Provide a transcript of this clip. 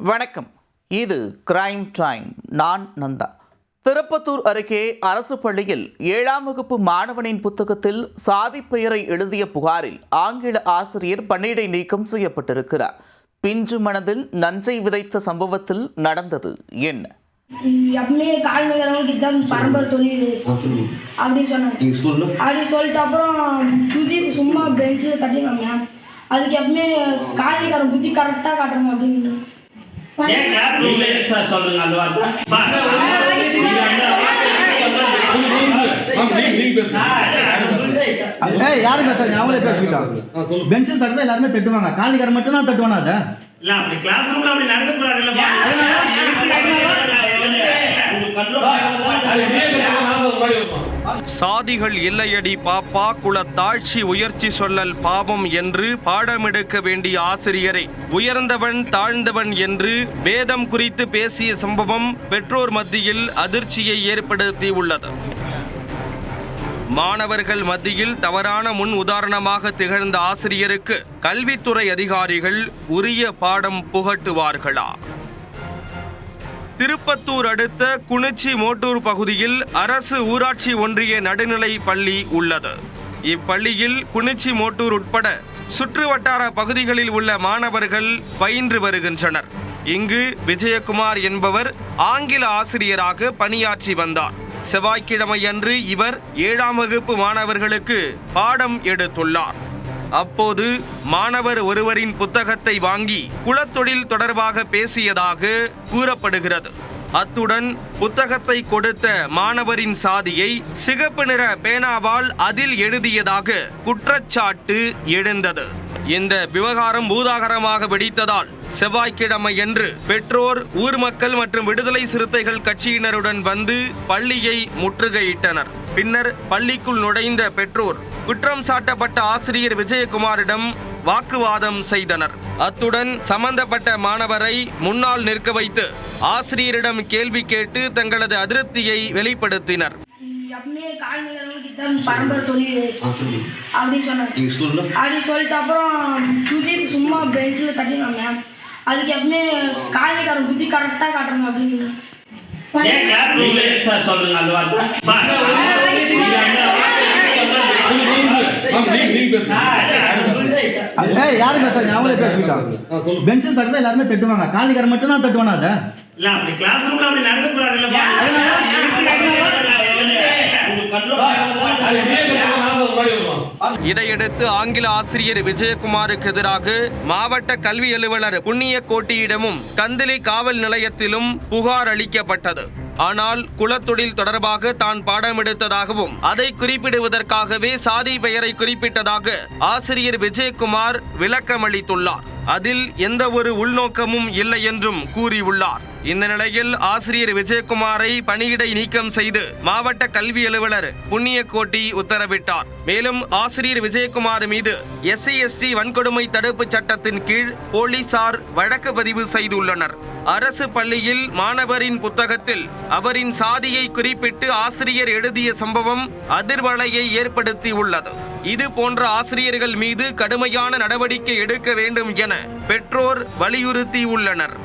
வணக்கம். இது crime time. நான் நந்தா. திருப்பத்தூர் அருகே அரசு பள்ளியில் 7ஆம் வகுப்பு மாணவனின் புத்தகத்தில் சாதி பெயரை எழுதிய புகாரில் ஆங்கில ஆசிரியர் பணியிடை நீக்கம் செய்யப்பட்டிருக்கிறார். பிஞ்சு மனதில் நஞ்சை விதைத்த சம்பவத்தில் நடந்தது என்ன? எப்பவுமே கால்நடைகளும் பரம்பரை தொழில் அப்படின்னு சொன்னாங்க. அப்படி சொல்லிட்டு அப்புறம் சும்மா பெஞ்சில் தட்டினாங்க. அதுக்கு எப்பவுமே கால்நடைக்காரன் புத்தி கரெக்டாக காட்டுறாங்க அப்படின்னு யாரு பேசுறாங்க? அவங்களே பேசிக்கிட்டாங்க. பென்சில் தட்டுறதா எல்லாருமே தட்டுவாங்க, கால்நடைக்காரன் மட்டும் தான் தட்டுவானா? அதை இல்ல அப்படி கிளாஸ் ரூம்ல அப்படி நடக்க கூடாது இல்ல. சாதிகள் இல்லையடி பாப்பா, குல தாழ்ச்சி உயர்ச்சி சொல்லல் பாவம் என்று பாடமெடுக்க வேண்டிய ஆசிரியரை உயர்ந்தவன் தாழ்ந்தவன் என்று வேதம் குறித்து பேசிய சம்பவம் பெற்றோர் மத்தியில் அதிர்ச்சியை ஏற்படுத்தி உள்ளது. மாணவர்கள் மத்தியில் தவறான முன் உதாரணமாக திகழ்ந்த ஆசிரியருக்கு கல்வித்துறை அதிகாரிகள் உரிய பாடம் புகட்டுவார்களா? திருப்பத்தூர் அடுத்த குனிச்சி மோட்டூர் பகுதியில் அரசு ஊராட்சி ஒன்றிய நடுநிலை பள்ளி உள்ளது. இப்பள்ளியில் குனிச்சி மோட்டூர் உட்பட சுற்று வட்டார பகுதிகளில் உள்ள மாணவர்கள் பயின்று வருகின்றனர். இங்கு விஜயகுமார் என்பவர் ஆங்கில ஆசிரியராக பணியாற்றி வந்தார். செவ்வாய்க்கிழமையன்று இவர் 7ஆம் வகுப்பு மாணவர்களுக்கு பாடம் எடுத்துள்ளார். அப்போது மாணவர் ஒருவரின் புத்தகத்தை வாங்கி குலத்தொழில் தொடர்பாக பேசியதாக கூறப்படுகிறது. அத்துடன் புத்தகத்தை கொடுத்த மாணவரின் சாதியை சிகப்பு நிற பேனாவால் அதில் எழுதியதாக குற்றச்சாட்டு எழுந்தது. இந்த விவகாரம் பூதாகரமாக வெடித்ததால் செவ்வாய்க்கிழமையன்று பெற்றோர், ஊர் மக்கள் மற்றும் விடுதலை சிறுத்தைகள் கட்சியினருடன் வந்து பள்ளியை முற்றுகையிட்டனர். பின்னர் பள்ளிக்குள் நுழைந்த பெற்றோர் குற்றம் சாட்டப்பட்ட ஆசிரியர் விஜயகுமாரிடம் வாக்குவாதம் செய்தனர். அத்துடன் சம்பந்தப்பட்ட மாணவரை முன்னால் நிற்க வைத்து ஆசிரியரிடம் கேள்வி கேட்டு தங்களது அதிருப்தியை வெளிப்படுத்தினர். பரம்பரை தொழில் அப்படின்னு சொன்னாங்க. அப்படி சொல்லிட்டு அப்புறம் சும்மா பெஞ்சில் தட்டினாங்க. அதுக்கு எப்பவுமே கால்நடைக்காரன் புத்தி கரெக்டாக காட்டுறாங்க அப்படின்னு யாரு பேசுறாங்க? அவங்களே பேசிக்கிட்டாங்க. பென்சில் தட்டுறதா எல்லாருமே தட்டுவாங்க, கால்நடைக்காரன் மட்டும் தான் தட்டுவானா? அதை இல்ல அப்படி கிளாஸ் ரூம்ல அப்படி நடக்க கூடாது இல்ல. இதையடுத்து ஆங்கில ஆசிரியர் விஜயகுமாருக்கு எதிராக மாவட்ட கல்வி அலுவலர் புண்ணியக்கோட்டியிடமும் கந்தளி காவல் நிலையத்திலும் புகார் அளிக்கப்பட்டது. ஆனால் குலத்தொழில் தொடர்பாக தான் பாடம் எடுத்ததாகவும் அதை குறிப்பிடுவதற்காகவே சாதி பெயரை குறிப்பிட்டதாக ஆசிரியர் விஜயகுமார் விளக்கமளித்துள்ளார். அதில் எந்த ஒரு உள்நோக்கமும் இல்லை என்றும் கூறியுள்ளார். இந்த நிலையில் ஆசிரியர் விஜயகுமாரை பணியிடை நீக்கம் செய்து மாவட்ட கல்வி அலுவலர் புண்ணியக்கோட்டி உத்தரவிட்டார். மேலும் ஆசிரியர் விஜயகுமார் மீது SC/ST வன்கொடுமை தடுப்பு சட்டத்தின் கீழ் போலீசார் வழக்கு பதிவு செய்துள்ளனர். அரசு பள்ளியில் மாணவரின் புத்தகத்தில் அவரின் சாதியை குறிப்பிட்டு ஆசிரியர் எழுதிய சம்பவம் அதிர்வலையை ஏற்படுத்தி உள்ளது. இது போன்ற ஆசிரியர்கள் மீது கடுமையான நடவடிக்கை எடுக்க வேண்டும் என பெற்றோர் வலியுறுத்தி உள்ளனர்.